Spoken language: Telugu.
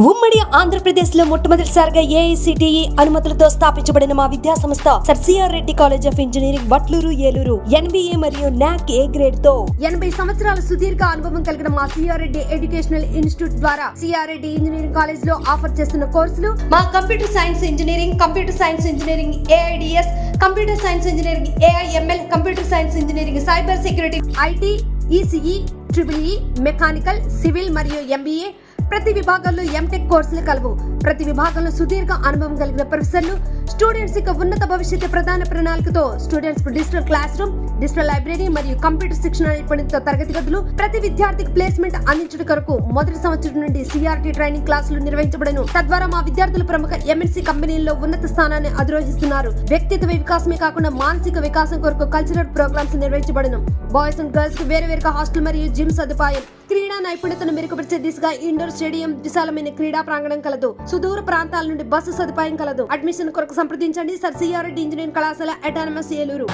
ఉమ్మడి ఆంధ్రప్రదేశ్ లో మొట్టమొదటిసారిగా ఏఐసిటిఈ అనుమతులతో స్థాపించబడిన మా విద్యా సంస్థ sir CR Reddy college of engineering Vatluru Eluru NBA మరియు నాక్ ఏ గ్రేడ్ తో 80 సంవత్సరాల సుదీర్ఘ అనుభవం కలిగిన మా సిఆర్ రెడ్డి ఎడ్యుకేషనల్ ఇన్స్టిట్యూట్ ద్వారా సిఆర్ రెడ్డి ఇంజనీరింగ్ కాలేజ్ లో ఆఫర్ చేస్తున్న కోర్సులు మా computer science engineering AIDS computer science engineering AIML computer science engineering cyber security IT ECE triple mechanical civil మరియు ఎంబీఏ ప్రతి విభాగంలో ఎంటెక్ కోర్సులు కలవు. ప్రతి విభాగంలో సుదీర్ఘ అనుభవం కలిగిన ప్రొఫెసర్లు స్టూడెంట్స్ యొక్క ఉన్నత భవిష్యత్తు ప్రధాన ప్రణాళికతో స్టూడెంట్స్ కు digital class room, digital library మరియు కంప్యూటర్ శిక్షణ నిపుణులతో తరగతి గదులు, ప్రతి విద్యార్థికి ప్లేస్మెంట్ అందించడం కొరకు మొదటి సంవత్సరం నుండి సిఆర్టీ ట్రైనింగ్ క్లాసులు నిర్వహించబడను. తద్వారా మా విద్యార్థులు ప్రముఖ ఎంఎన్సీ కంపెనీల్లో ఉన్నత స్థానాన్ని అధిరోహిస్తున్నారు. వ్యక్తిత్వ వికాసమే కాకుండా మానసిక వికాసం కొరకు కల్చరల్ ప్రోగ్రామ్స్ నిర్వహించబడను. బాయ్స్ అండ్ గర్ల్స్ కు వేరువేరుగా హాస్టల్ మరియు జిమ్ సదుపాయం, క్రీడా నైపుణ్యతను మెరుగుపరిచే దిశగా ఇండోర్ స్టేడియం, విశాలమైన క్రీడా ప్రాంగణం కలదు. సుదూర ప్రాంతాల నుండి బస్సు సదుపాయం కలదు. అడ్మిషన్ కొరకు సంప్రదించండి. సర్ సిఆర్ రెడ్డి ఇంజనీరింగ్ కళాశాల అటానమస్ ఏలూరు.